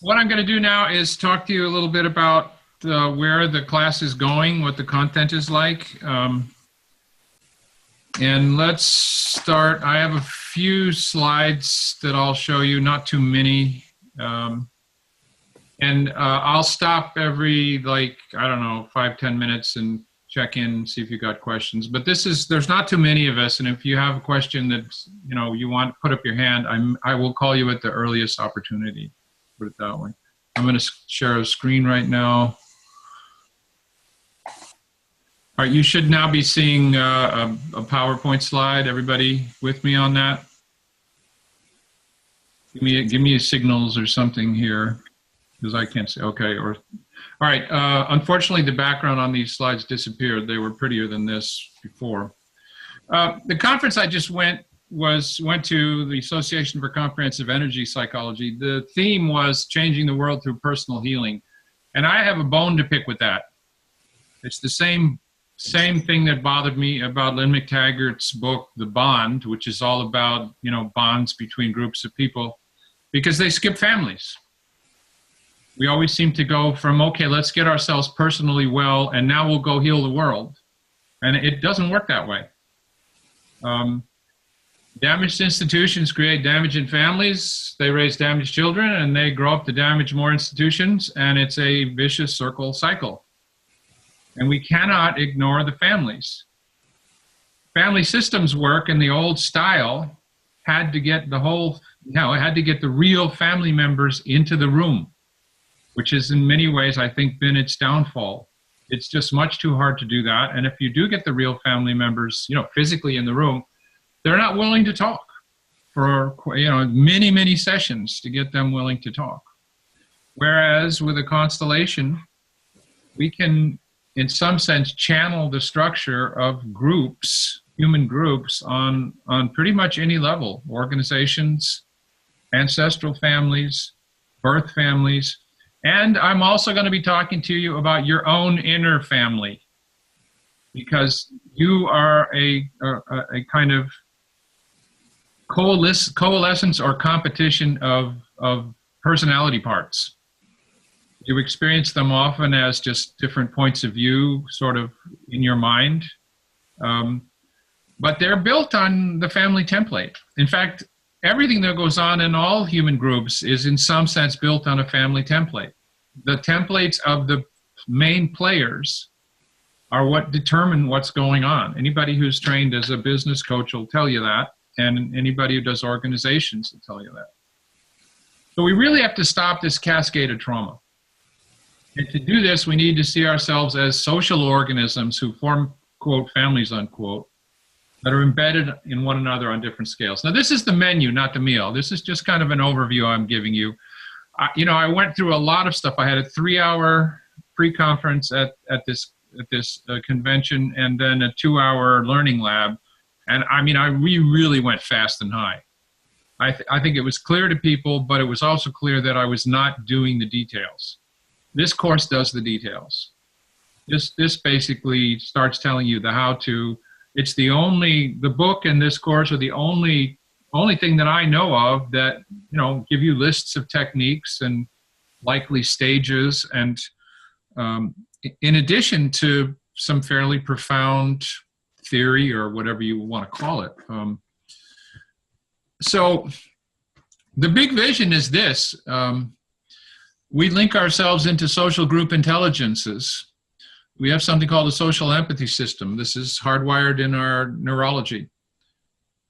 What I'm going to do now is talk to you a little bit about where the class is going, what the content is like. And let's start. I have a few slides that I'll show you, not too many. And I'll stop every, I don't know, 5-10 minutes and check in, see if you got questions. But there's not too many of us. And if you have a question that, you want, put up your hand, I will call you at the earliest opportunity. Put it that way. I'm going to share a screen right now. All right, you should now be seeing a PowerPoint slide. Everybody with me on that? Give me signals or something here, because I can't see. Okay. All right. Unfortunately, the background on these slides disappeared. They were prettier than this before. The conference I just went to the Association for Comprehensive Energy Psychology. The theme was changing the world through personal healing. And I have a bone to pick with that. It's the same thing that bothered me about Lynn McTaggart's book, The Bond, which is all about, bonds between groups of people, because they skip families. We always seem to go from, okay, let's get ourselves personally well, and now we'll go heal the world. And it doesn't work that way. Damaged institutions create damage in families. They raise damaged children, and they grow up to damage more institutions, and it's a vicious cycle. And we cannot ignore the families. Family systems work in the old style had to get the real family members into the room, which is in many ways, I think, been its downfall. It's just much too hard to do that. And if you do get the real family members, physically in the room, they're not willing to talk for, many, many sessions to get them willing to talk. Whereas with a constellation, we can, in some sense, channel the structure of groups, human groups, on pretty much any level: organizations, ancestral families, birth families. And I'm also going to be talking to you about your own inner family, because you are a kind of coalescence or competition of personality parts. You experience them often as just different points of view sort of in your mind. But they're built on the family template. In fact, everything that goes on in all human groups is in some sense built on a family template. The templates of the main players are what determine what's going on. Anybody who's trained as a business coach will tell you that, and anybody who does organizations will tell you that. So we really have to stop this cascade of trauma. And to do this, we need to see ourselves as social organisms who form, quote, families, unquote, that are embedded in one another on different scales. Now, this is the menu, not the meal. This is just kind of an overview I'm giving you. I went through a lot of stuff. I had a 3-hour pre-conference at this convention, and then a 2-hour learning lab. And we really went fast and high. I think it was clear to people, but it was also clear that I was not doing the details. This course does the details. This basically starts telling you the how-to. It's the book and this course are the only thing that I know of that, give you lists of techniques and likely stages, and in addition to some fairly profound theory or whatever you want to call it. So the big vision is this. We link ourselves into social group intelligences. We have something called the social empathy system. This is hardwired in our neurology.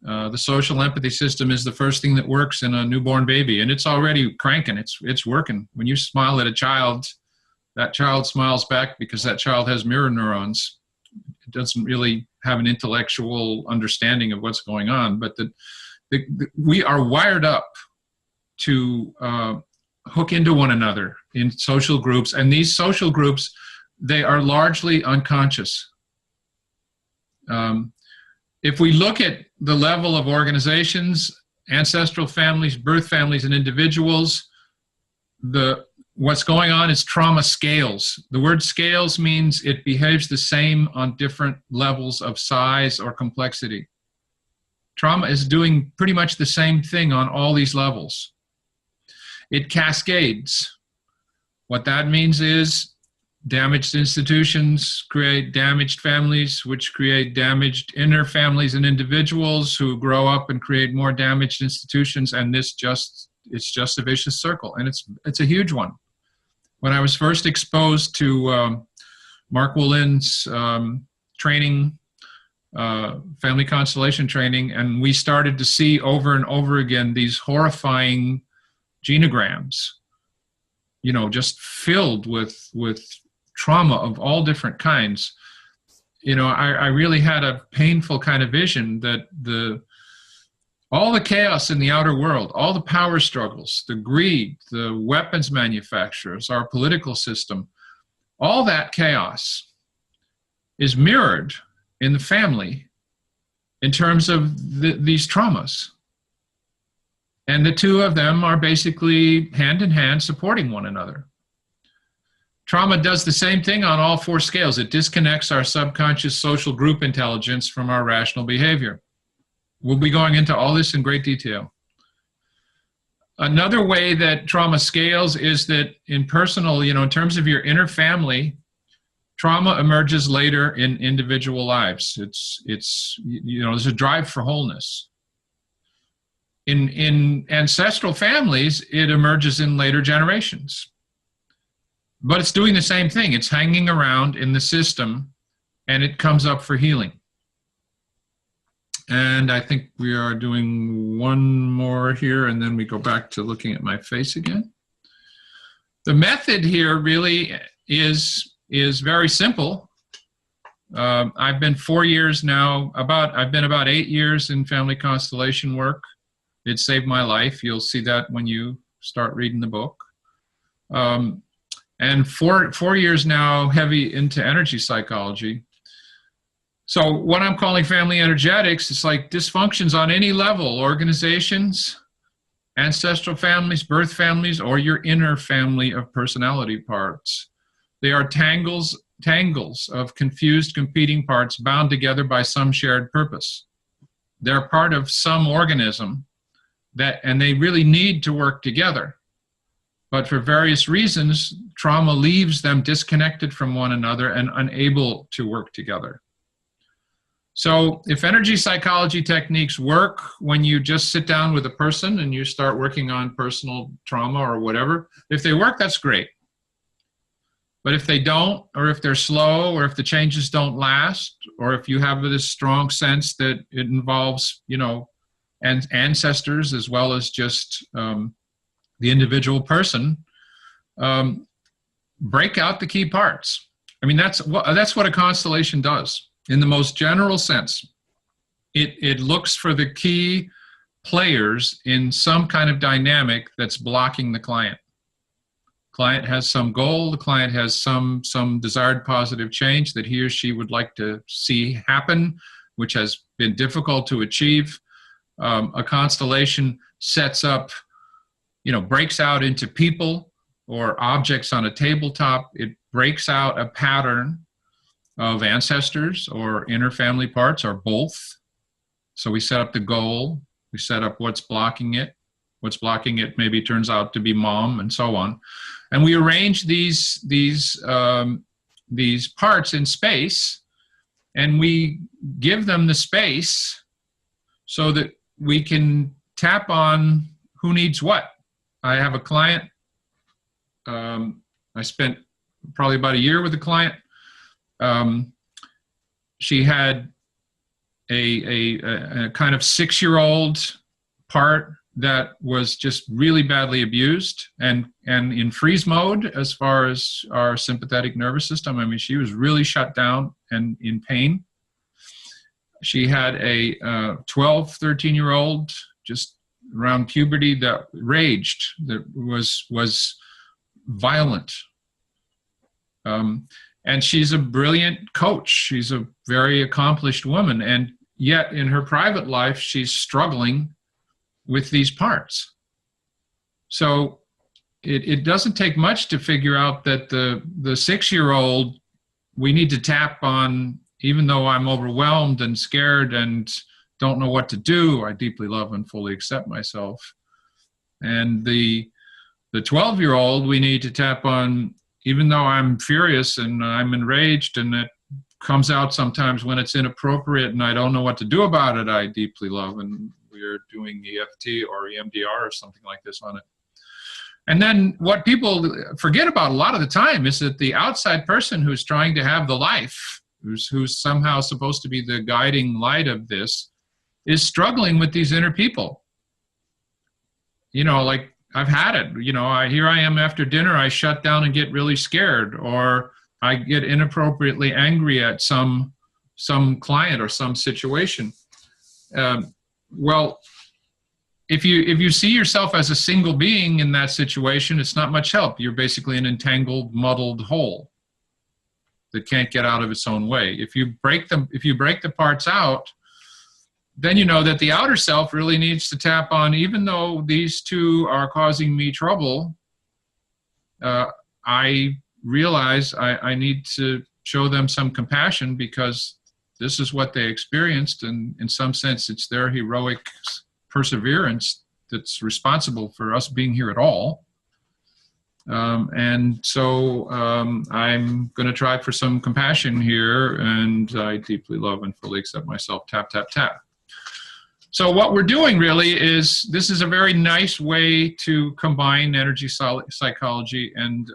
The social empathy system is the first thing that works in a newborn baby, and it's already cranking. It's working. When you smile at a child, that child smiles back because that child has mirror neurons. It doesn't really have an intellectual understanding of what's going on, but we are wired up to hook into one another in social groups, and these social groups, they are largely unconscious. If we look at the level of organizations, ancestral families, birth families, and individuals, what's going on is trauma scales. The word scales means it behaves the same on different levels of size or complexity. Trauma is doing pretty much the same thing on all these levels. it cascades. What that means is damaged institutions create damaged families, which create damaged inner families and individuals who grow up and create more damaged institutions, and it's just a vicious circle, and it's a huge one. When I was first exposed to Mark Wolyn's training, family constellation training, and we started to see over and over again these horrifying genograms, just filled with trauma of all different kinds. I really had a painful kind of vision that all the chaos in the outer world, all the power struggles, the greed, the weapons manufacturers, our political system, all that chaos is mirrored in the family in terms of these traumas. And the two of them are basically hand in hand supporting one another. Trauma does the same thing on all four scales. It disconnects our subconscious social group intelligence from our rational behavior. We'll be going into all this in great detail. Another way that trauma scales is that in personal, in terms of your inner family, trauma emerges later in individual lives. It's there's a drive for wholeness. In ancestral families, it emerges in later generations. But it's doing the same thing. It's hanging around in the system, and it comes up for healing. And I think we are doing one more here, and then we go back to looking at my face again. The method here really is very simple. I've been 4 years now, I've been about 8 years in family constellation work. It saved my life. You'll see that when you start reading the book. And 4 years now, heavy into energy psychology. So what I'm calling family energetics, it's like dysfunctions on any level, organizations, ancestral families, birth families, or your inner family of personality parts. They are tangles of confused competing parts bound together by some shared purpose. They're part of some organism and they really need to work together. But for various reasons, trauma leaves them disconnected from one another and unable to work together. So if energy psychology techniques work when you just sit down with a person and you start working on personal trauma or whatever, if they work, that's great. But if they don't, or if they're slow, or if the changes don't last, or if you have this strong sense that it involves, and ancestors as well as just the individual person, break out the key parts. I mean, that's what a constellation does. In the most general sense, it looks for the key players in some kind of dynamic that's blocking the client. Client has some goal, the client has some desired positive change that he or she would like to see happen, which has been difficult to achieve. A constellation sets up, breaks out into people or objects on a tabletop. It breaks out a pattern of ancestors or inner family parts or both. So we set up the goal, we set up what's blocking it. What's blocking it maybe turns out to be mom, and so on. And we arrange these parts in space, and we give them the space so that we can tap on who needs what. I have a client, I spent probably about a year with a client. She had a kind of 6-year-old part that was just really badly abused and in freeze mode as far as our sympathetic nervous system. I mean, she was really shut down and in pain. She had a 12, 13-year-old just around puberty that raged, that was violent. And she's a brilliant coach. She's a very accomplished woman. And yet in her private life, she's struggling with these parts. So it doesn't take much to figure out that the 6-year-old, we need to tap on, even though I'm overwhelmed and scared and don't know what to do, I deeply love and fully accept myself. And the The 12-year-old, we need to tap on, even though I'm furious and I'm enraged and it comes out sometimes when it's inappropriate and I don't know what to do about it, I deeply love, and we're doing EFT or EMDR or something like this on it. And then what people forget about a lot of the time is that the outside person who's trying to have the life, who's somehow supposed to be the guiding light of this, is struggling with these inner people. You know, like, I've had it. You know, here I am after dinner, I shut down and get really scared, or I get inappropriately angry at some client or some situation. Well, if you see yourself as a single being in that situation, it's not much help. You're basically an entangled, muddled whole that can't get out of its own way. If you break the parts out, then you know that the outer self really needs to tap on, even though these two are causing me trouble, I realize I need to show them some compassion because this is what they experienced, and in some sense it's their heroic perseverance that's responsible for us being here at all. And so I'm going to try for some compassion here, and I deeply love and fully accept myself. Tap, tap, tap. So what we're doing really is, this is a very nice way to combine energy psychology and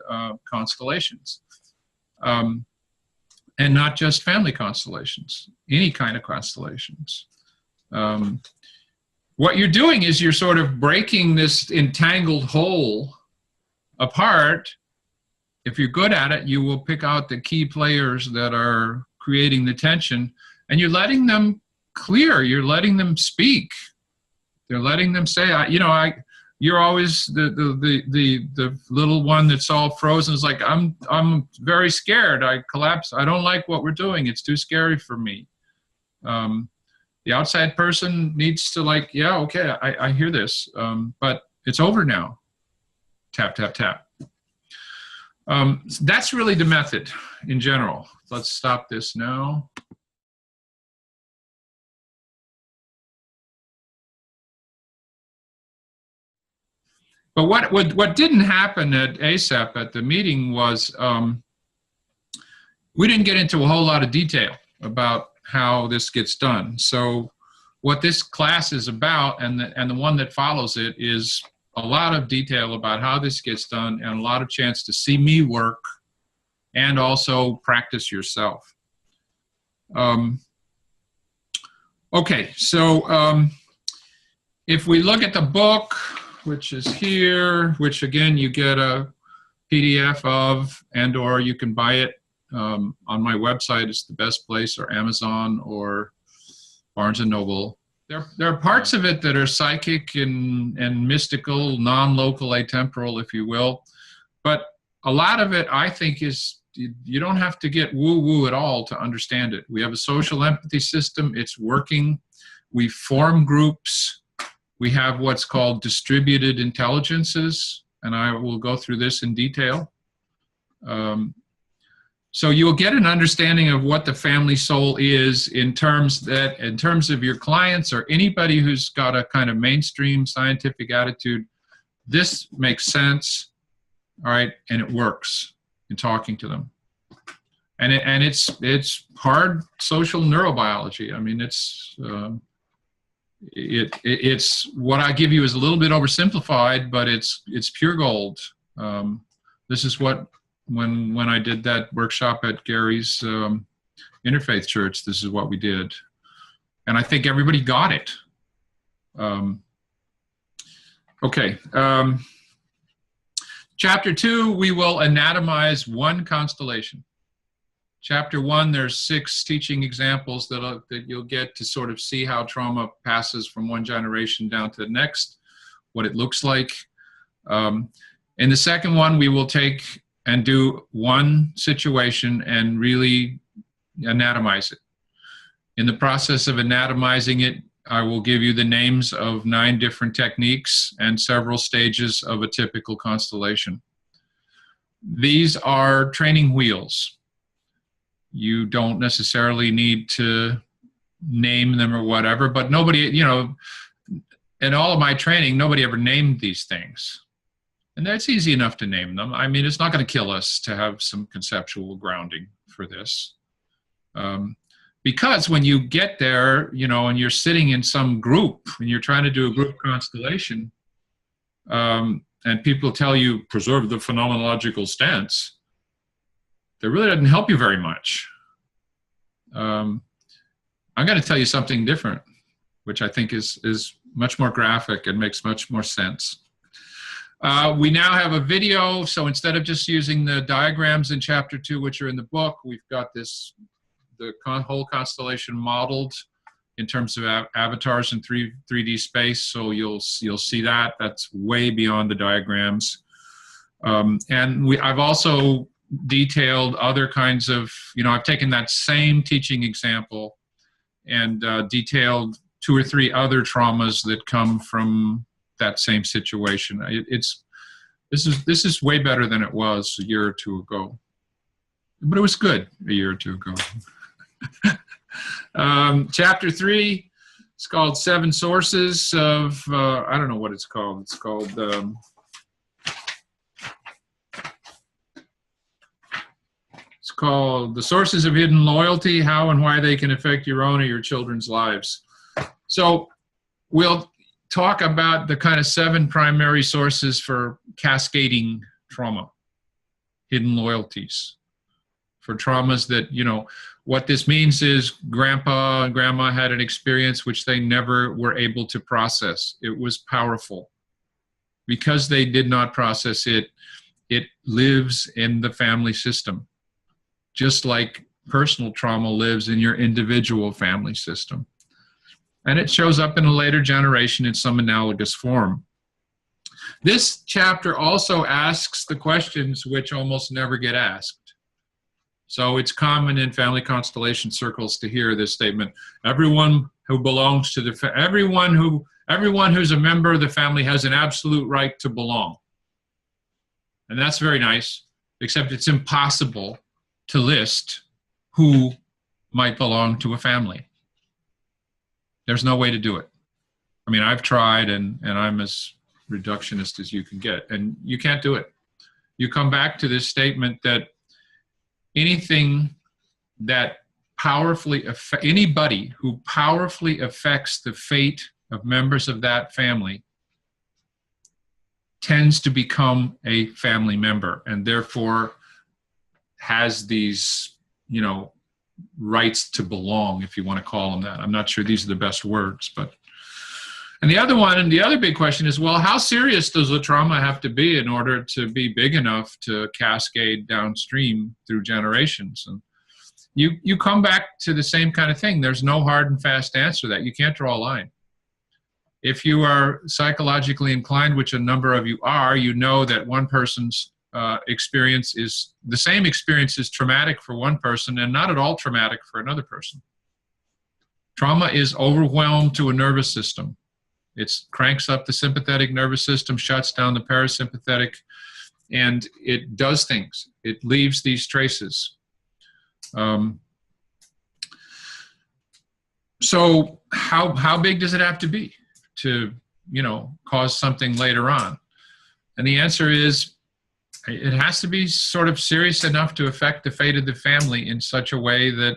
constellations. And not just family constellations, any kind of constellations. What you're doing is you're sort of breaking this entangled whole apart. If you're good at it, you will pick out the key players that are creating the tension, and you're letting them clear. You're letting them speak. They're letting them say, you're always the little one that's all frozen. It's like, I'm very scared. I collapse. I don't like what we're doing. It's too scary for me. The outside person needs to, like, yeah, okay, I hear this, but it's over now. Tap, tap, tap. That's really the method in general. Let's stop this now. But what didn't happen at ASAP at the meeting was we didn't get into a whole lot of detail about how this gets done. So what this class is about, and the one that follows it, is a lot of detail about how this gets done, and a lot of chance to see me work and also practice yourself. Okay, so if we look at the book, which is here, which again you get a PDF of, and or you can buy it on my website. It's the best place, or Amazon or Barnes and Noble. There are parts of it that are psychic and mystical, non-local, atemporal, if you will. But a lot of it, I think, is, you don't have to get woo-woo at all to understand it. We have a social empathy system. It's working. We form groups. We have what's called distributed intelligences, and I will go through this in detail. So you'll get an understanding of what the family soul is in terms of your clients or anybody who's got a kind of mainstream scientific attitude. This makes sense, all right, and it works in talking to them. And it's hard social neurobiology. I mean, it's what I give you is a little bit oversimplified, but it's pure gold. This is what, when I did that workshop at Gary's Interfaith Church, this is what we did. And I think everybody got it. Okay. Chapter 2, we will anatomize one constellation. Chapter 1, there's 6 teaching examples that you'll get to sort of see how trauma passes from one generation down to the next, what it looks like. In the second one, we will take and do one situation and really anatomize it. In the process of anatomizing it, I will give you the names of 9 different techniques and several stages of a typical constellation. These are training wheels. You don't necessarily need to name them or whatever, but nobody, in all of my training, nobody ever named these things. And that's easy enough to name them. I mean, it's not going to kill us to have some conceptual grounding for this. Because when you get there, you know, and you're sitting in some group and you're trying to do a group constellation, and people tell you, preserve the phenomenological stance, that really doesn't help you very much. I'm going to tell you something different, which I think is much more graphic and makes much more sense. We now have a video, so instead of just using the diagrams in chapter 2, which are in the book, we've got this, the whole constellation modeled in terms of avatars in 3D space, so you'll see that. That's way beyond the diagrams. And I've also detailed other kinds of, you know, I've taken that same teaching example and detailed 2 or 3 other traumas that come from that same situation. This is way better than it was a year or 2 ago, but it was good a year or 2 ago. Chapter 3, it's called 7 Sources of, I don't know what it's called. It's called, The Sources of Hidden Loyalty, How and Why They Can Affect Your Own or Your Children's Lives. So we'll talk about the kind of 7 primary sources for cascading trauma, hidden loyalties, for traumas that, you know, what this means is grandpa and grandma had an experience which they never were able to process. It was powerful. Because they did not process it, it lives in the family system, just like personal trauma lives in your individual family system. And it shows up in a later generation in some analogous form. This chapter also asks the questions which almost never get asked. So it's common in family constellation circles to hear this statement: everyone who belongs to the everyone who's a member of the family has an absolute right to belong. And that's very nice, except it's impossible to list who might belong to a family. There's no way to do it. I mean, I've tried, and I'm as reductionist as you can get, and you can't do it. You come back to this statement that anything that powerfully anybody who powerfully affects the fate of members of that family tends to become a family member, and therefore has these, you know, rights to belong, if you want to call them that. I'm not sure these are the best words, but. And the other one, and the other big question is, well, how serious does the trauma have to be in order to be big enough to cascade downstream through generations? And you come back to the same kind of thing. There's no hard and fast answer to that. You can't draw a line. If you are psychologically inclined, which a number of you are, you know that one person's experience is the same experience is traumatic for one person and not at all traumatic for another person. Trauma is overwhelmed to a nervous system. It cranks up the sympathetic nervous system, shuts down the parasympathetic, and it does things. It leaves these traces. So how big does it have to be to, you know, cause something later on? And the answer is, it has to be sort of serious enough to affect the fate of the family in such a way that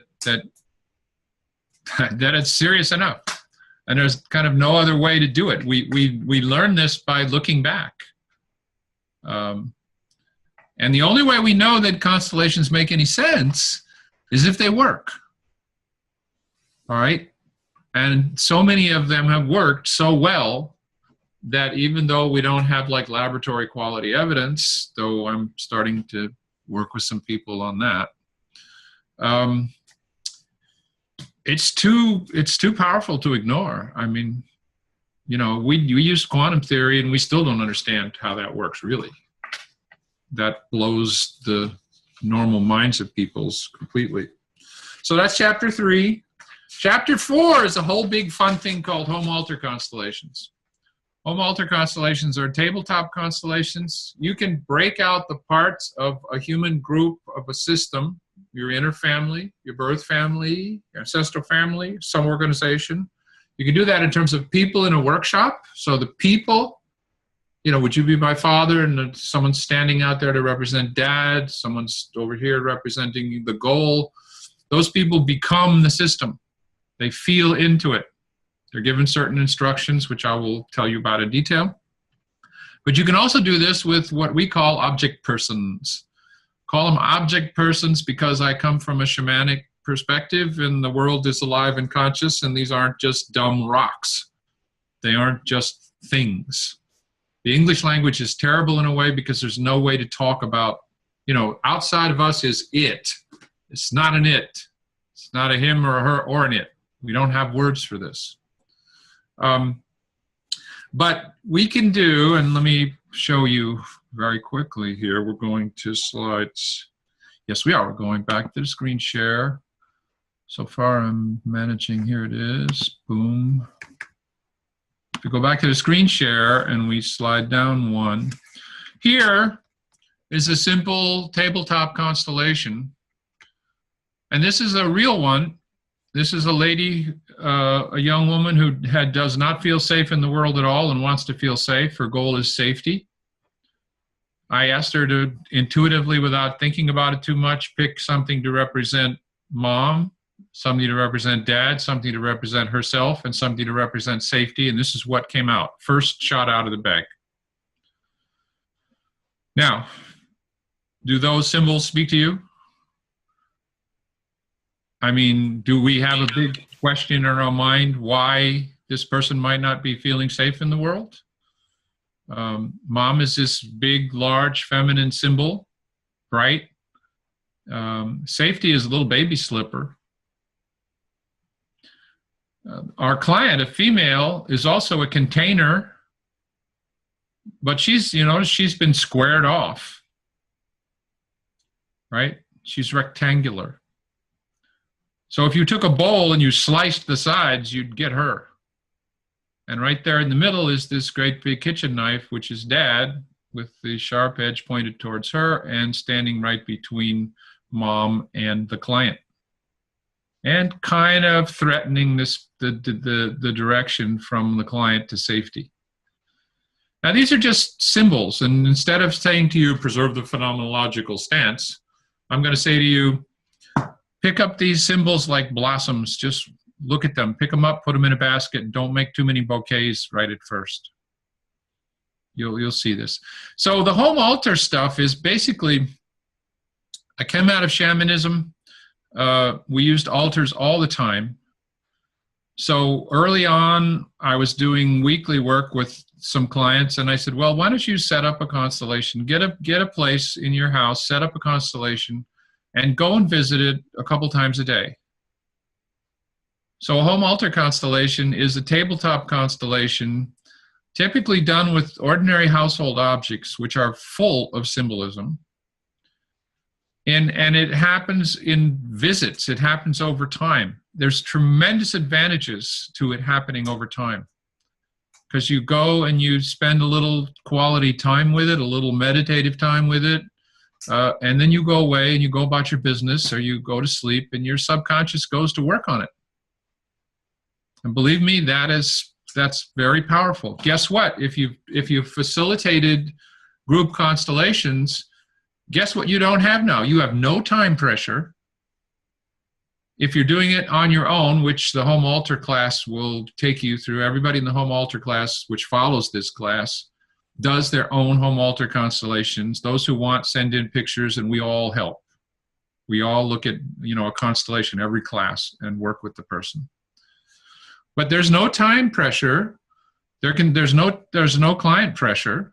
it's serious enough. And there's kind of no other way to do it. We learn this by looking back. And the only way we know that constellations make any sense is if they work. All right? And so many of them have worked so well that even though we don't have like laboratory quality evidence, though I'm starting to work with some people on that, it's too powerful to ignore. I mean, you know, we use quantum theory and we still don't understand how that works, really. That blows the normal minds of people's completely. So that's chapter 3. Chapter 4 is a whole big fun thing called home altar constellations. Home altar constellations are tabletop constellations. You can break out the parts of a human group, of a system, your inner family, your birth family, your ancestral family, some organization. You can do that in terms of people in a workshop. So the people would you be my father? And someone's standing out there to represent dad. Someone's over here representing the goal. Those people become the system. They feel into it. They're given certain instructions, which I will tell you about in detail. But you can also do this with what we call object persons. Call them object persons because I come from a shamanic perspective, and the world is alive and conscious, and these aren't just dumb rocks. They aren't just things. The English language is terrible in a way because there's no way to talk about, outside of us is it. It's not an it. It's not a him or a her or an it. We don't have words for this. But we can do, and let me show you very quickly here. We're going to slides. Yes, we are. We're going back to the screen share. So far, I'm managing. Here it is. Boom. If we go back to the screen share and we slide down one, here is a simple tabletop constellation. And this is a real one. This is a lady, a young woman who does not feel safe in the world at all and wants to feel safe. Her goal is safety. I asked her to intuitively, without thinking about it too much, pick something to represent mom, something to represent dad, something to represent herself, and something to represent safety. And this is what came out. First shot out of the bag. Now, do those symbols speak to you? I mean, do we have a big question in our mind why this person might not be feeling safe in the world? Mom is this big, large, feminine symbol, right? Safety is a little baby slipper. Our client, a female, is also a container, but she's been squared off, right? She's rectangular. So if you took a bowl and you sliced the sides, you'd get her. And right there in the middle is this great big kitchen knife, which is dad, with the sharp edge pointed towards her and standing right between mom and the client. And kind of threatening the direction from the client to safety. Now these are just symbols, and instead of saying to you, preserve the phenomenological stance, I'm going to say to you, pick up these symbols like blossoms. Just look at them, pick them up, put them in a basket, and don't make too many bouquets right at first. You'll see this. So the home altar stuff is basically, I came out of shamanism. We used altars all the time. So early on, I was doing weekly work with some clients, and I said, well, why don't you set up a constellation, get a place in your house, set up a constellation, and go and visit it a couple times a day. So a home altar constellation is a tabletop constellation typically done with ordinary household objects, which are full of symbolism. And it happens in visits. It happens over time. There's tremendous advantages to it happening over time, because you go and you spend a little quality time with it, a little meditative time with it, and then you go away and you go about your business, or you go to sleep, and your subconscious goes to work on it. And believe me, that's very powerful. Guess what? If you've facilitated group constellations, guess what you don't have now? You have no time pressure. If you're doing it on your own, which the home altar class will take you through, everybody in the home altar class, which follows this class, does their own home altar constellations. Those who want, send in pictures, and we all help. We all look at a constellation every class and work with the person. But there's no time pressure. There's no client pressure,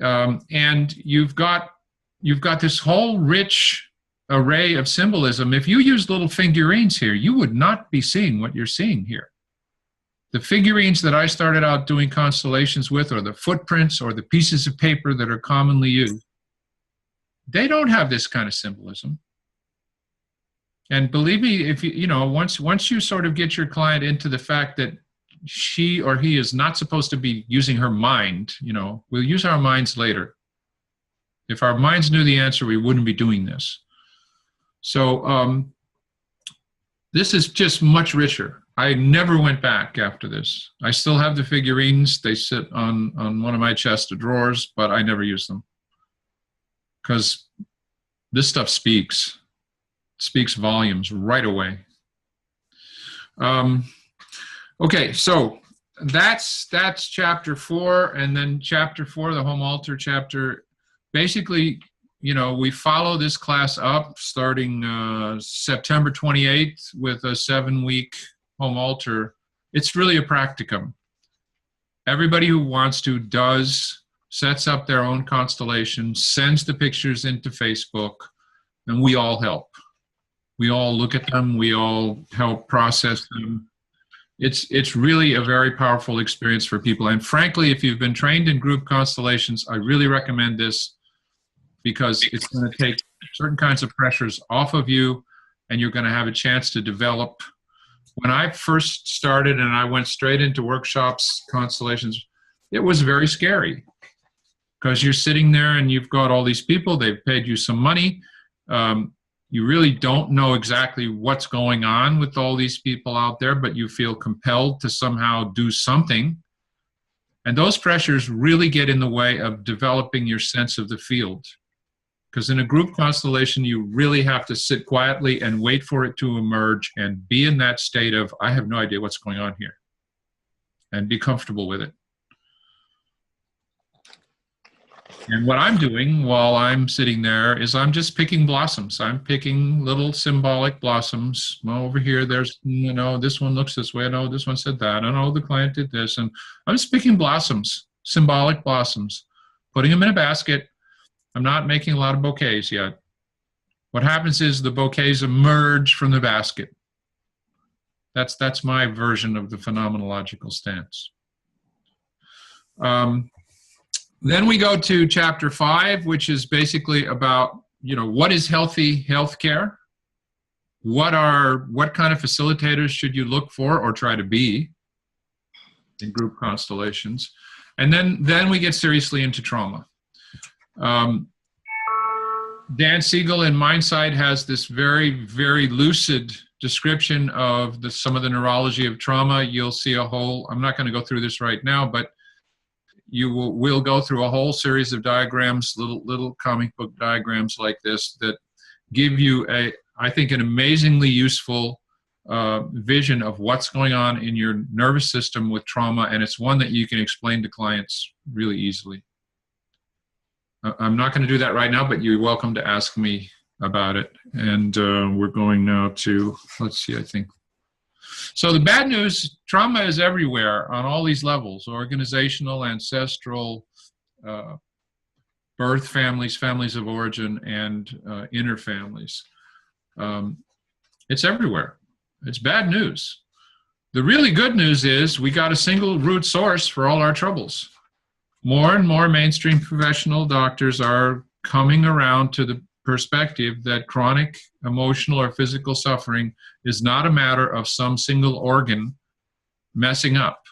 and you've got this whole rich array of symbolism. If you used little figurines here, you would not be seeing what you're seeing here. The figurines that I started out doing constellations with, or the footprints, or the pieces of paper that are commonly used, they don't have this kind of symbolism. And believe me, if once you sort of get your client into the fact that she or he is not supposed to be using her mind, we'll use our minds later. If our minds knew the answer, we wouldn't be doing this. So this is just much richer. I never went back after this. I still have the figurines. They sit on one of my chest of drawers, but I never use them. Because this stuff speaks volumes right away. Okay, so that's chapter 4, and then chapter 4, the home altar chapter. Basically, we follow this class up starting September 28th with a 7-week home altar. It's really a practicum. Everybody who wants to sets up their own constellation, sends the pictures into Facebook, and we all help. We all look at them. We all help process them. It's really a very powerful experience for people. And frankly, if you've been trained in group constellations, I really recommend this, because it's going to take certain kinds of pressures off of you, and you're going to have a chance to develop. When I first started and I went straight into workshops, constellations, it was very scary, because you're sitting there and you've got all these people, they've paid you some money. You really don't know exactly what's going on with all these people out there, but you feel compelled to somehow do something. And those pressures really get in the way of developing your sense of the field. Because in a group constellation, you really have to sit quietly and wait for it to emerge and be in that state of, I have no idea what's going on here, and be comfortable with it. And what I'm doing while I'm sitting there is I'm just picking blossoms. I'm picking little symbolic blossoms. Well, over here, there's, this one looks this way. No, this one said that. I know the client did this. And I'm just picking blossoms, symbolic blossoms, putting them in a basket. I'm not making a lot of bouquets yet. What happens is the bouquets emerge from the basket. That's my version of the phenomenological stance. Then we go to chapter 5, which is basically about, what is healthy healthcare? What kind of facilitators should you look for or try to be in group constellations? And then we get seriously into trauma. Dan Siegel in Mindsight has this very, very lucid description of some of the neurology of trauma. You'll see I'm not going to go through this right now, but we'll go through a whole series of diagrams, little comic book diagrams like this, that give you I think an amazingly useful vision of what's going on in your nervous system with trauma, and it's one that you can explain to clients really easily. I'm not going to do that right now, but you're welcome to ask me about it. And we're going now to, let's see, I think. So the bad news, trauma is everywhere on all these levels: organizational, ancestral, birth families, families of origin, and inner families. It's everywhere. It's bad news. The really good news is we got a single root source for all our troubles. More and more mainstream professional doctors are coming around to the perspective that chronic emotional or physical suffering is not a matter of some single organ messing up.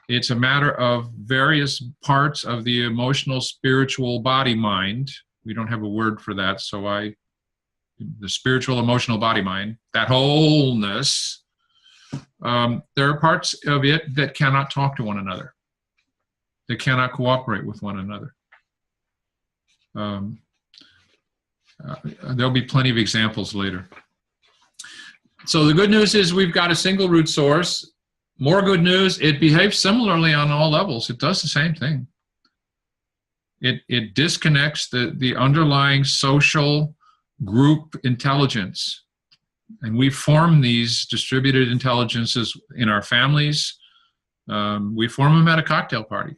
It's a matter of various parts of the emotional, spiritual body-mind. We don't have a word for that, so the spiritual, emotional body-mind, that wholeness, there are parts of it that cannot talk to one another. They cannot cooperate with one another. There'll be plenty of examples later. So the good news is we've got a single root source. More good news, it behaves similarly on all levels. It does the same thing. It disconnects the underlying social group intelligence. And we form these distributed intelligences in our families. We form them at a cocktail party.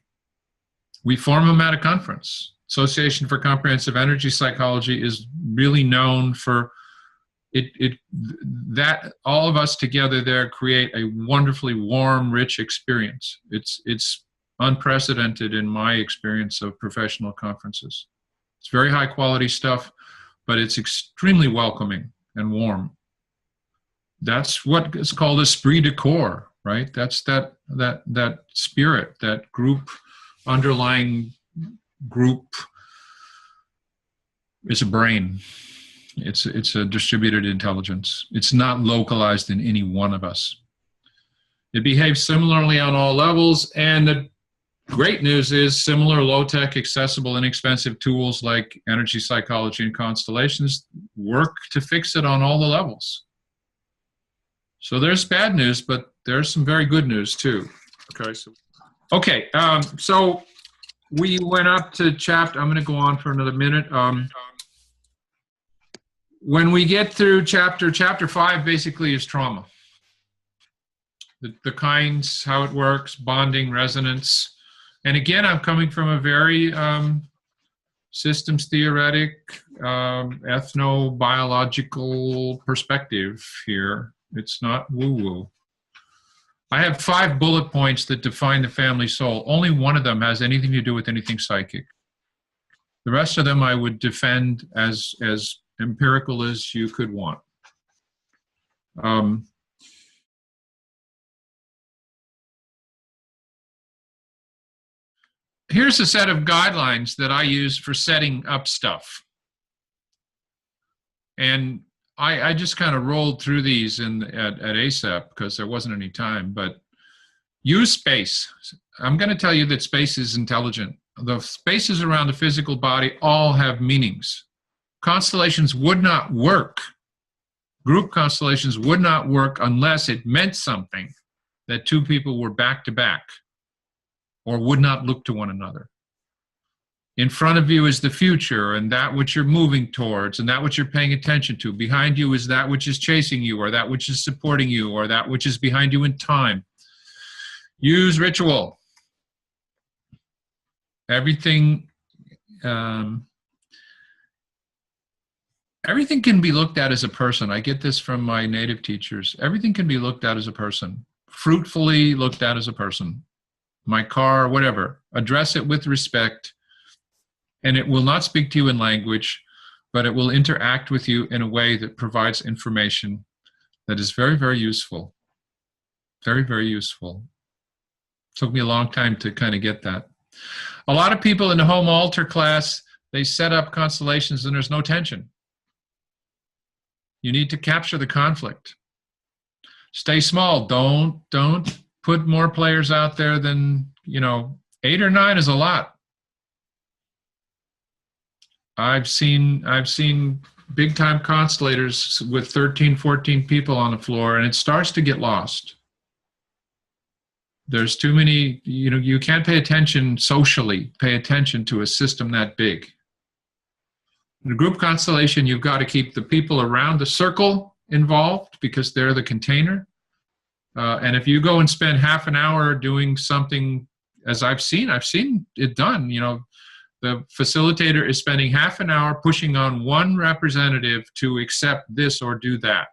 We form them at a conference. Association for Comprehensive Energy Psychology is really known for that all of us together there create a wonderfully warm, rich experience. It's unprecedented in my experience of professional conferences. It's very high quality stuff, but it's extremely welcoming and warm. That's what is called esprit de corps, right? That's that spirit, that group, underlying group is a brain. It's a distributed intelligence. It's not localized in any one of us. It behaves similarly on all levels, and the great news is similar low-tech, accessible, inexpensive tools like energy psychology and constellations work to fix it on all the levels. So there's bad news, but there's some very good news too. Okay, so we went up to chapter, I'm going to go on for another minute. When we get through chapter 5 basically is trauma. The kinds, how it works, bonding, resonance. And again, I'm coming from a very systems theoretic, ethnobiological perspective here. It's not woo-woo. I have 5 bullet points that define the family soul. Only one of them has anything to do with anything psychic. The rest of them I would defend as empirical as you could want. Here's a set of guidelines that I use for setting up stuff. And I just kind of rolled through these at ASAP because there wasn't any time, but use space. I'm going to tell you that space is intelligent. The spaces around the physical body all have meanings. Constellations would not work. Group constellations would not work unless it meant something that 2 people were back to back or would not look to one another. In front of you is the future and that which you're moving towards and that which you're paying attention to. Behind you is that which is chasing you or that which is supporting you or that which is behind you in time. Use ritual. Everything can be looked at as a person. I get this from my native teachers. Everything can be looked at as a person. Fruitfully looked at as a person. My car, whatever. Address it with respect. And it will not speak to you in language, but it will interact with you in a way that provides information that is very, very useful. Very, very useful. Took me a long time to kind of get that. A lot of people in the home altar class, they set up constellations and there's no tension. You need to capture the conflict. Stay small. Don't put more players out there than, 8 or 9 is a lot. I've seen big time constellators with 13, 14 people on the floor, and it starts to get lost. There's too many, you can't pay attention socially, pay attention to a system that big. In a group constellation, you've got to keep the people around the circle involved because they're the container. And if you go and spend half an hour doing something, as I've seen it done, the facilitator is spending half an hour pushing on one representative to accept this or do that.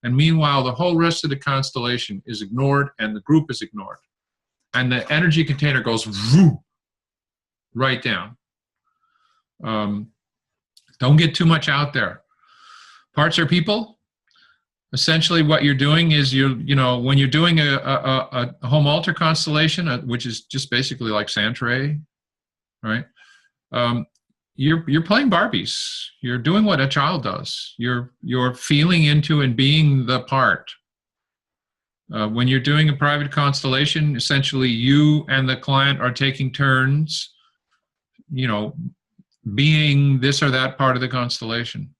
And meanwhile, the whole rest of the constellation is ignored and the group is ignored. And the energy container goes right down. Don't get too much out there. Parts are people. Essentially what you're doing is when you're doing a home altar constellation, which is just basically like Santre, right? You're playing Barbies. You're doing what a child does. You're feeling into and being the part. When you're doing a private constellation, essentially you and the client are taking turns, being this or that part of the constellation.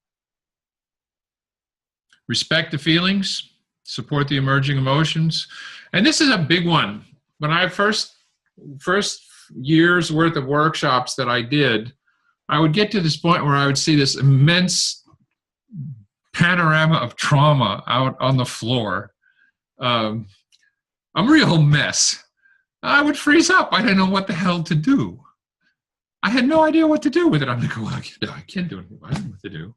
Respect the feelings, support the emerging emotions. And this is a big one. When I first year's worth of workshops that I did, I would get to this point where I would see this immense panorama of trauma out on the floor. I'm a real mess. I would freeze up. I didn't know what the hell to do. I had no idea what to do with it. I'm like, well, I can't do anything. I don't know what to do.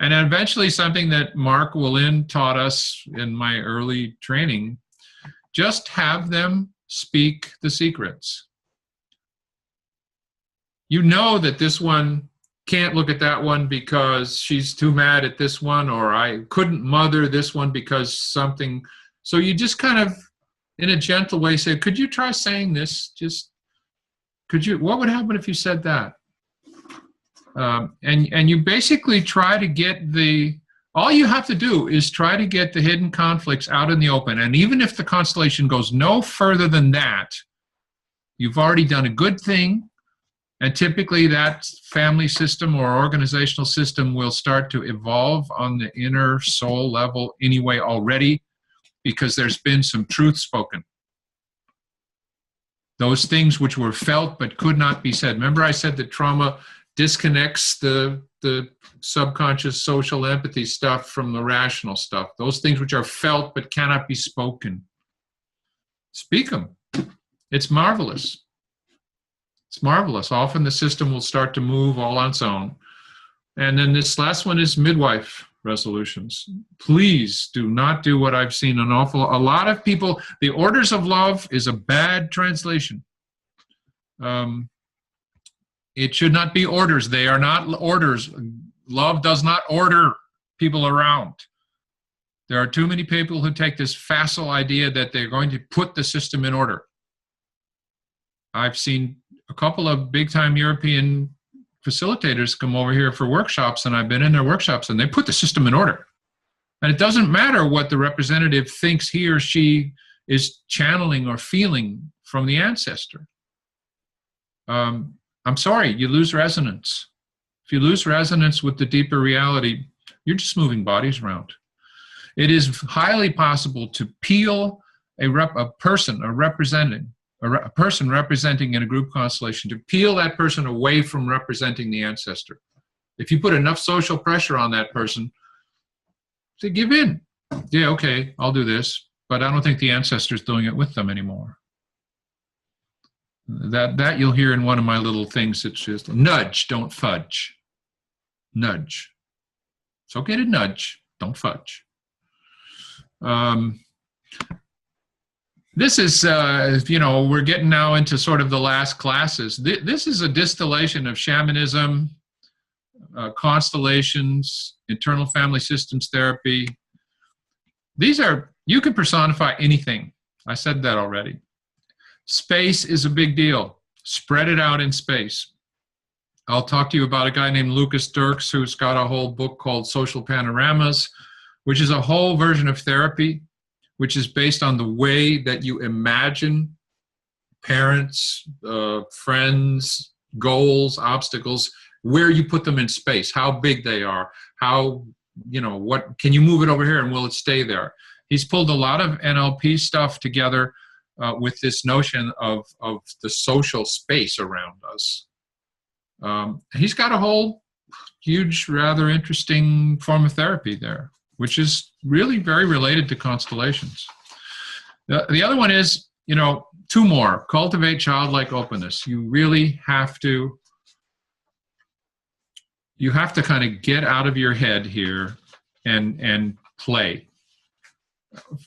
And then eventually something that Mark Willin taught us in my early training, just have them speak the secrets. You know that this one can't look at that one because she's too mad at this one, or I couldn't mother this one because something. So you just kind of, in a gentle way, say, could you try saying this? What would happen if you said that? And you basically try to get all you have to do is try to get the hidden conflicts out in the open. And even if the constellation goes no further than that, you've already done a good thing. And typically that family system or organizational system will start to evolve on the inner soul level anyway already, because there's been some truth spoken. Those things which were felt but could not be said. Remember I said that trauma disconnects the subconscious social empathy stuff from the rational stuff. Those things which are felt but cannot be spoken. Speak them. It's marvelous. It's marvelous. Often the system will start to move all on its own. And then this last one is midwife resolutions. Please do not do what I've seen a lot of people. The orders of love is a bad translation. It should not be orders. They are not orders. Love does not order people around. There are too many people who take this facile idea that they're going to put the system in order. I've seen a couple of big-time European facilitators come over here for workshops, and I've been in their workshops, and they put the system in order. And it doesn't matter what the representative thinks he or she is channeling or feeling from the ancestor. I'm sorry, you lose resonance. If you lose resonance with the deeper reality, you're just moving bodies around. It is highly possible to peel a person representing in a group constellation, to peel that person away from representing the ancestor. If you put enough social pressure on that person to give in. Yeah, okay, I'll do this, but I don't think the ancestor's doing it with them anymore. That you'll hear in one of my little things. It's just nudge, don't fudge. Nudge. It's okay to nudge, don't fudge. This is, we're getting now into sort of the last classes. This is a distillation of shamanism, constellations, internal family systems therapy. You can personify anything. I said that already. Space is a big deal. Spread it out in space. I'll talk to you about a guy named Lucas Dirks who's got a whole book called Social Panoramas, which is a whole version of therapy, which is based on the way that you imagine parents, friends, goals, obstacles, where you put them in space, how big they are, how, what, can you move it over here and will it stay there? He's pulled a lot of NLP stuff together with this notion of the social space around us. He's got a whole huge, rather interesting form of therapy there, which is really very related to constellations. The other one is, two more. Cultivate childlike openness. You really have to, kind of get out of your head here and play.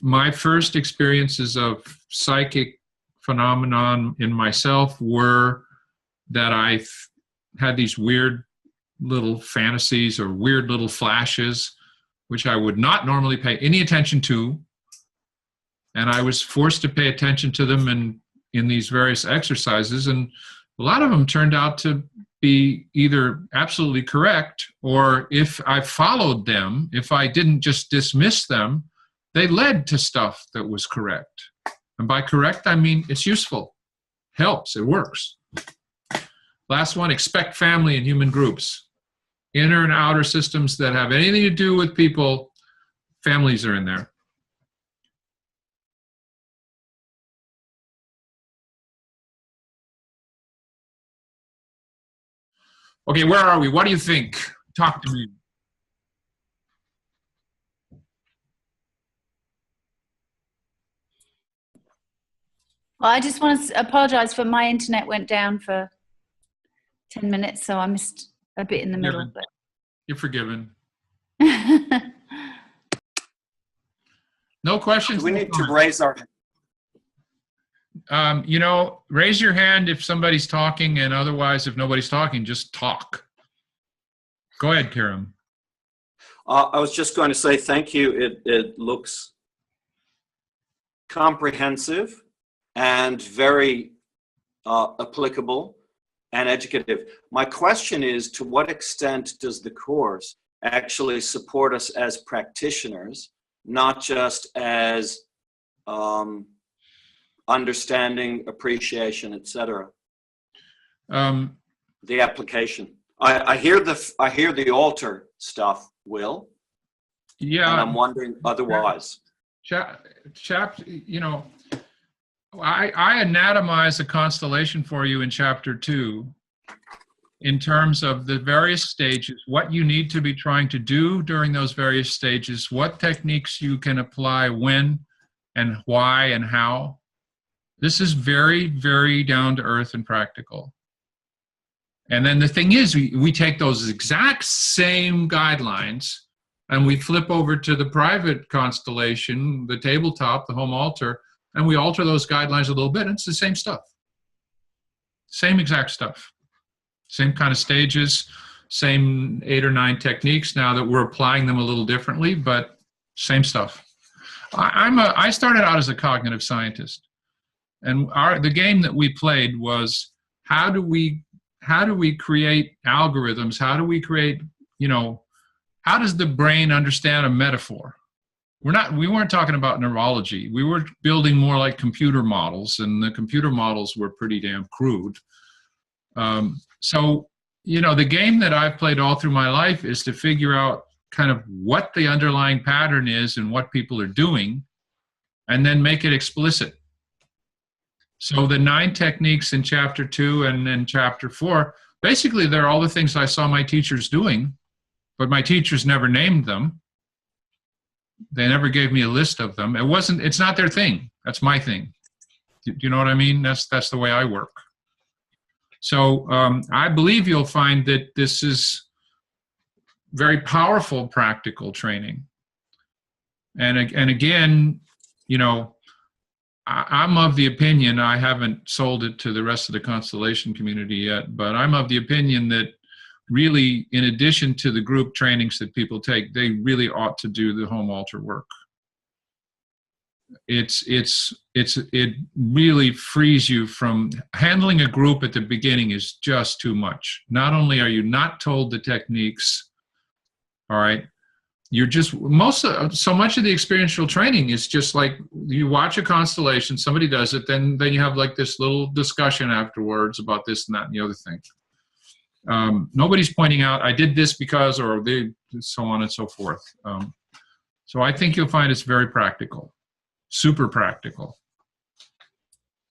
My first experiences of psychic phenomenon in myself were that I had these weird little fantasies or weird little flashes, which I would not normally pay any attention to. And I was forced to pay attention to them in these various exercises. And a lot of them turned out to be either absolutely correct, or if I followed them, if I didn't just dismiss them, they led to stuff that was correct. And by correct, I mean it's useful, helps, it works. Last one, expect family and human groups. Inner and outer systems that have anything to do with people, families are in there. Okay, where are we? What do you think? Talk to me. Well, I just want to apologize for my internet went down for 10 minutes, so I missed a bit in the middle. But you're forgiven. No questions? We need to raise our... raise your hand if somebody's talking, and otherwise, if nobody's talking, just talk. Go ahead, Kiram. I was just going to say thank you. It looks comprehensive and very applicable. and educative. My question is, to what extent does the course actually support us as practitioners, not just as understanding, appreciation, etc.? The application. I hear the altar stuff, Will. Yeah. And I'm wondering otherwise. You know, I anatomize a constellation for you in chapter 2 in terms of the various stages, what you need to be trying to do during those various stages, what techniques you can apply when and why and how. This is very, very down to earth and practical. And then the thing is, we take those exact same guidelines and we flip over to the private constellation, the tabletop, the home altar, and we alter those guidelines a little bit. It's the same stuff. Same exact stuff. Same kind of stages, same 8 or 9 techniques now that we're applying them a little differently, but same stuff. I started out as a cognitive scientist, and the game that we played was how do we create algorithms? How do we create, how does the brain understand a metaphor? We weren't talking about neurology. We were building more like computer models, and the computer models were pretty damn crude. So, the game that I've played all through my life is to figure out kind of what the underlying pattern is and what people are doing, and then make it explicit. So the 9 techniques in chapter 2 and in chapter 4, basically they're all the things I saw my teachers doing, but my teachers never named them. They never gave me a list of them. It's not their thing. That's my thing. Do you know what I mean? That's the way I work. So I believe you'll find that this is very powerful practical training. And again, I'm of the opinion, I haven't sold it to the rest of the constellation community yet, but I'm of the opinion that really, in addition to the group trainings that people take, they really ought to do the home altar work. It really frees you from handling a group at the beginning is just too much. Not only are you not told the techniques, all right, you're just so much of the experiential training is just like you watch a constellation, somebody does it, then you have like this little discussion afterwards about this and that and the other thing. Nobody's pointing out I did this because, or so on and so forth. So I think you'll find it's very practical, super practical.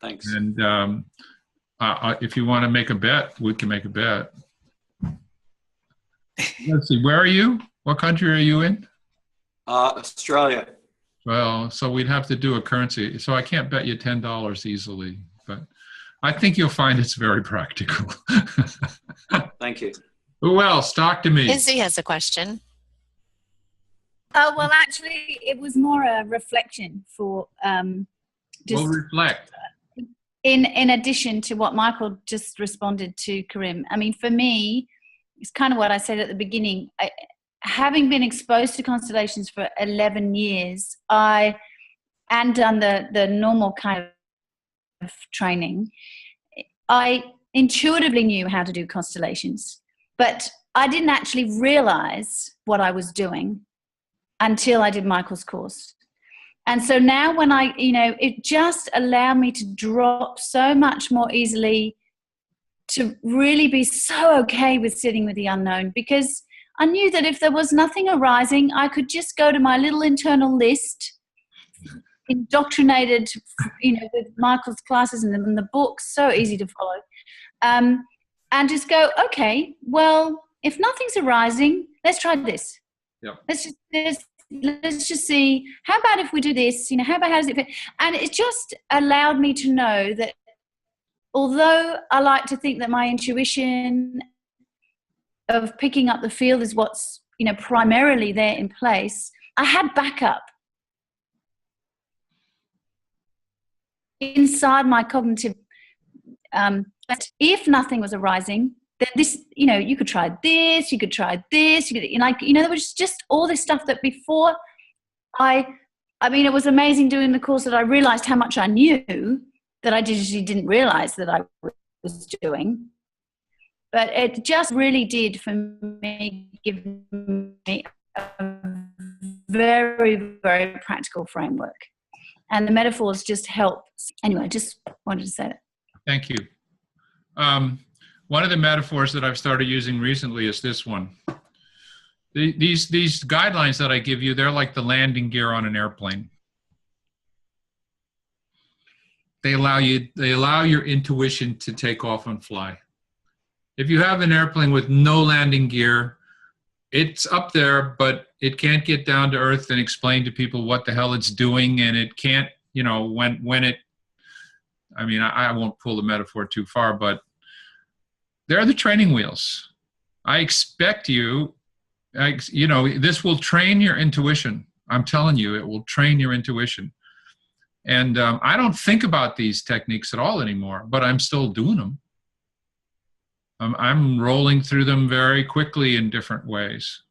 Thanks. And if you want to make a bet, we can make a bet. Let's see, where are you? What country are you in? Australia. Well, so we'd have to do a currency. So I can't bet you $10 easily, but I think you'll find it's very practical. Thank you. Who else? Talk to me. Izzy has a question. Oh, well, actually, it was more a reflection for just We'll reflect. in addition to what Michael just responded to, Karim. I mean, for me, it's kind of what I said at the beginning. Having been exposed to constellations for 11 years, and done the normal kind of training, I intuitively knew how to do constellations, but I didn't actually realize what I was doing until I did Michael's course. And so now when it just allowed me to drop so much more easily, to really be so okay with sitting with the unknown, because I knew that if there was nothing arising, I could just go to my little internal list, indoctrinated, with Michael's classes and the books, so easy to follow, and just go, okay, well, if nothing's arising, let's try this. Yeah. Let's just see, how about if we do this, how does it fit? And it just allowed me to know that although I like to think that my intuition of picking up the field is what's, primarily there in place, I had backup inside my cognitive. But if nothing was arising, then this, you could try this, you could try this, there was just all this stuff that before I mean, it was amazing doing the course that I realized how much I knew that I didn't realize that I was doing. But it just really did, for me, give me a very, very practical framework. And the metaphors just help. Anyway, I just wanted to say that. Thank you. One of the metaphors that I've started using recently is this one. These guidelines that I give you, they're like the landing gear on an airplane. They allow your intuition to take off and fly. If you have an airplane with no landing gear, it's up there, but it can't get down to earth and explain to people what the hell it's doing, and it can't, I won't pull the metaphor too far, but they're the training wheels. I expect this will train your intuition. I'm telling you, it will train your intuition. And I don't think about these techniques at all anymore, but I'm still doing them. I'm rolling through them very quickly in different ways.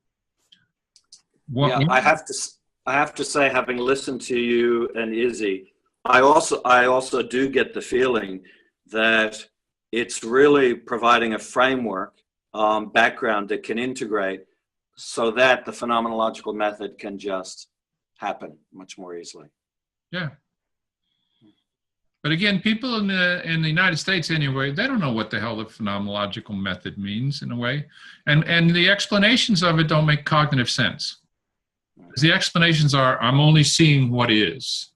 I have to say, having listened to you and Izzy, I also do get the feeling that it's really providing a framework, background that can integrate so that the phenomenological method can just happen much more easily. Yeah. But again, people in the United States anyway, they don't know what the hell the phenomenological method means in a way. And the explanations of it don't make cognitive sense. The explanations are, I'm only seeing what is.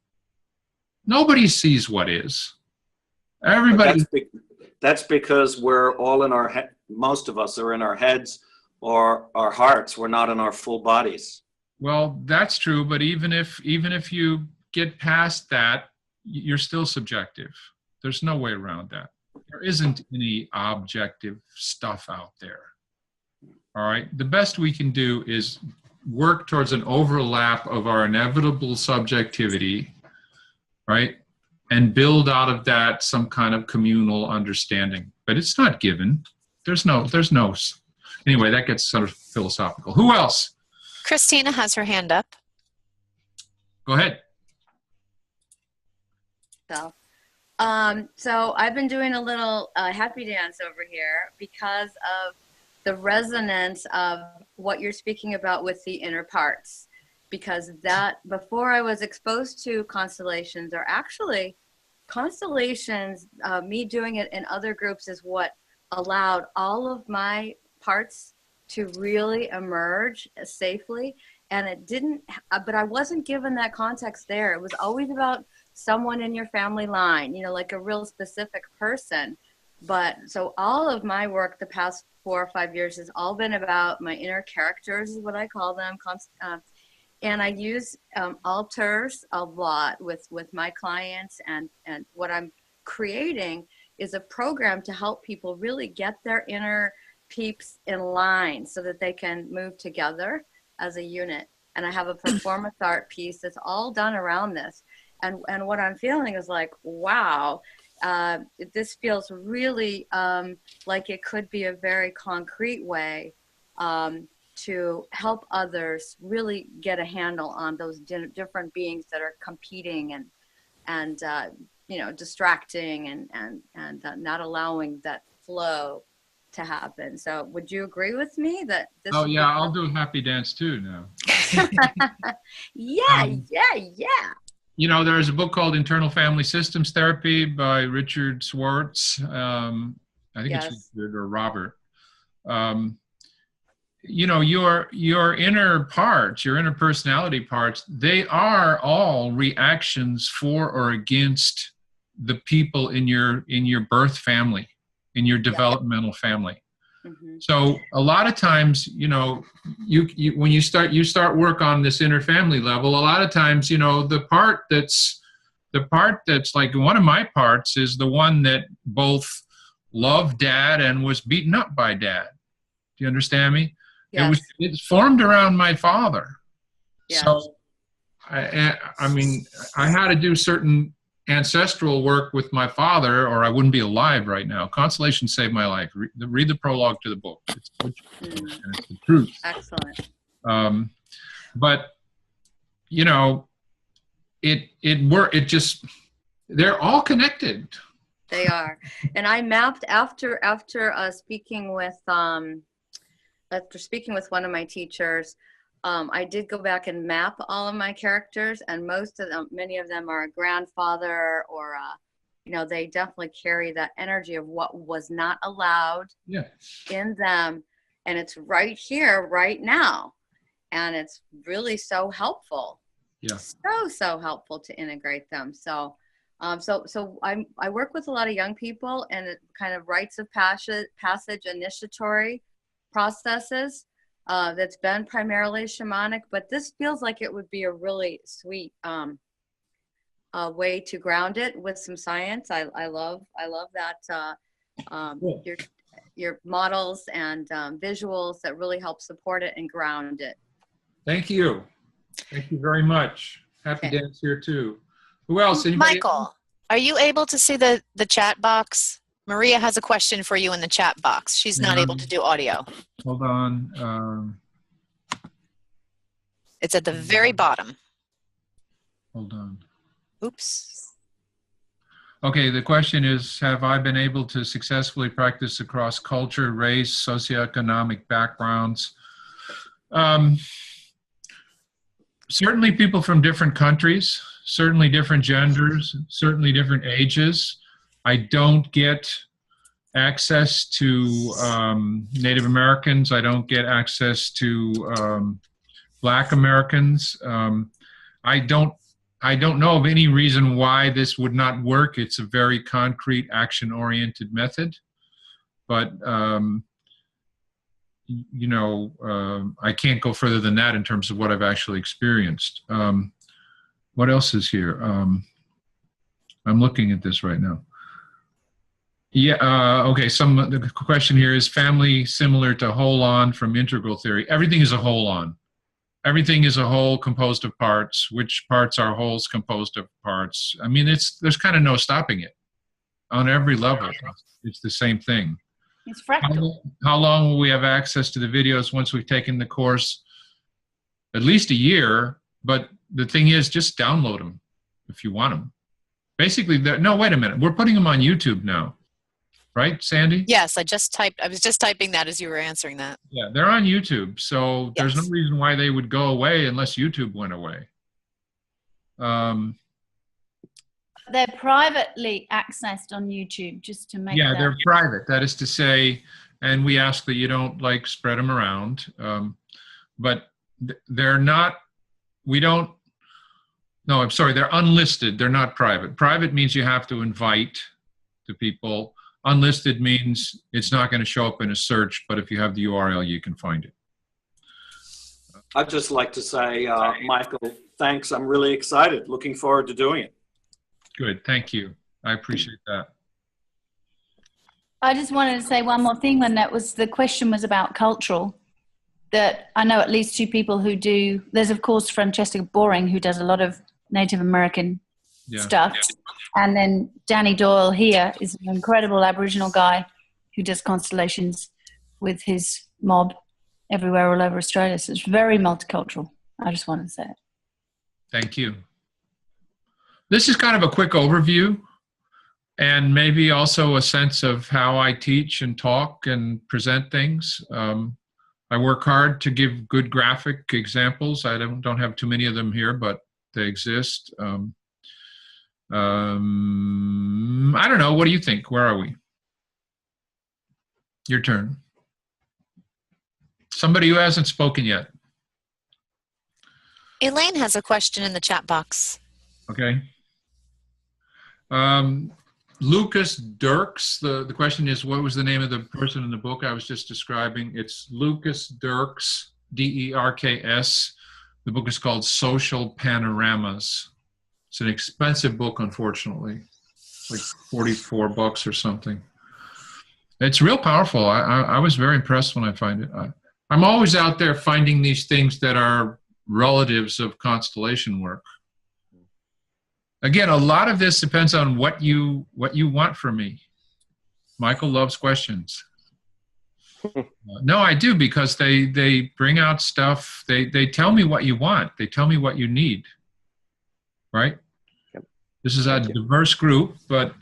Nobody sees what is. Everybody. That's because we're all in our head. Most of us are in our heads or our hearts. We're not in our full bodies. Well, that's true. But even if you get past that, you're still subjective. There's no way around that. There isn't any objective stuff out there. All right. The best we can do is work towards an overlap of our inevitable subjectivity, right? And build out of that some kind of communal understanding. But it's not given. There's no. Anyway, that gets sort of philosophical. Who else? Christina has her hand up. Go ahead. So I've been doing a little happy dance over here because of the resonance of what you're speaking about with the inner parts. Because that, before I was exposed to constellations, or actually constellations, me doing it in other groups is what allowed all of my parts to really emerge safely. And it didn't, but I wasn't given that context there. It was always about someone in your family line, like a real specific person. But so all of my work the past 4 or 5 years has all been about my inner characters, is what I call them. And I use altars a lot with my clients, and what I'm creating is a program to help people really get their inner peeps in line so that they can move together as a unit. And I have a performance art piece that's all done around this. And what I'm feeling is like, wow, this feels really like it could be a very concrete way to help others really get a handle on those different beings that are competing and distracting and not allowing that flow to happen. So would you agree with me that this? Oh yeah, I'll do a happy dance too now. Yeah. There's a book called Internal Family Systems Therapy by Richard Schwartz. I think it's Richard or Robert. Your inner parts, your inner personality parts, they are all reactions for or against the people in your birth family, in your developmental family. Mm-hmm. So a lot of times, when you start work on this inner family level, a lot of times, the part that's like one of my parts is the one that both loved dad and was beaten up by dad. Do you understand me? Yes. It's formed around my father. Yes. So I had to do certain ancestral work with my father, or I wouldn't be alive right now. Constellation saved my life. Read the prologue to the book. It's the truth. Excellent. But it just, they're all connected. They are. And I mapped after speaking with one of my teachers. I did go back and map all of my characters, and many of them are a grandfather or they definitely carry that energy of what was not allowed in them, and it's right here, right now, and it's really so helpful. So helpful to integrate them. So I work with a lot of young people, and it kind of rites of passage initiatory processes that's been primarily shamanic, but this feels like it would be a really sweet way to ground it with some science. I love that Cool. your models and visuals that really help support it and ground it. Thank you. Thank you very much. Happy dance here too. Who else? Anybody Michael, else? are you able to see the chat box? Maria has a question for you in the chat box. She's not able to do audio. Hold on. It's at the very bottom. Hold on. Oops. Okay, the question is, have I been able to successfully practice across culture, race, socioeconomic backgrounds? Certainly people from different countries, certainly different genders, certainly different ages. I don't get access to Native Americans. I don't get access to Black Americans. I don't know of any reason why this would not work. It's a very concrete, action-oriented method, but I can't go further than that in terms of what I've actually experienced. What else is here? I'm looking at this right now. Yeah, okay, the question here is, family similar to whole-on from integral theory? Everything is a whole-on. Everything is a whole composed of parts. Which parts are wholes composed of parts? I mean, there's kind of no stopping it. On every level, it's the same thing. It's fractal. How long will we have access to the videos once we've taken the course? At least a year, but the thing is, just download them if you want them. Basically, no, wait a minute. We're putting them on YouTube now. Right, Sandy? Yes, I was just typing that as you were answering that. Yeah, they're on YouTube, so there's no Yes. reason why they would go away unless YouTube went away. They're privately accessed on YouTube, just to make Yeah, that. they're private. That is to say, and we ask that you don't spread them around. But they're not. No, I'm sorry. They're unlisted. They're not private. Private means you have to invite the people. Unlisted means it's not going to show up in a search, but if you have the URL, you can find it. I'd just like to say, Michael, thanks. I'm really excited. Looking forward to doing it. Good. Thank you. I appreciate that. I just wanted to say one more thing when the question was about cultural, that I know at least two people who do. There's, of course, Francesca Boring, who does a lot of Native American stuff. Yeah. And then Danny Doyle here is an incredible Aboriginal guy who does constellations with his mob everywhere all over Australia. So it's very multicultural. I just wanted to say it. Thank you. This is kind of a quick overview and maybe also a sense of how I teach and talk and present things. I work hard to give good graphic examples. I don't have too many of them here, but they exist. I don't know. What do you think? Where are we? Your turn. Somebody who hasn't spoken yet. Elaine has a question in the chat box. Okay. Lucas Dirks, the question is, what was the name of the person in the book I was just describing? It's Lucas Dirks, D-E-R-K-S. The book is called Social Panoramas. It's an expensive book, unfortunately. It's like $44 or something. It's real powerful. I was very impressed when I find it. I'm always out there finding these things that are relatives of constellation work. Again, a lot of this depends on what you want from me. Michael loves questions. No, I do, because they bring out stuff. They tell me what you want. They tell me what you need. Right? Yep. This is a diverse group, but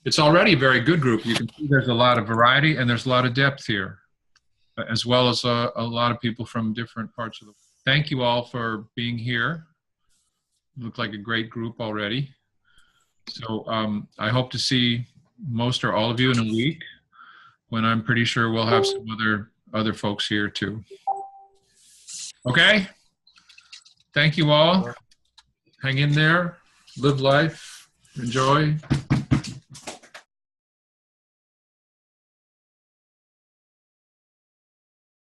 It's already a very good group. You can see there's a lot of variety and there's a lot of depth here, as well as a lot of people from different parts of the world. Thank you all for being here. Look like a great group already. So I hope to see most or all of you in a week, when I'm pretty sure we'll have some other folks here too. Okay? Thank you all. Hang in there. Live life. Enjoy.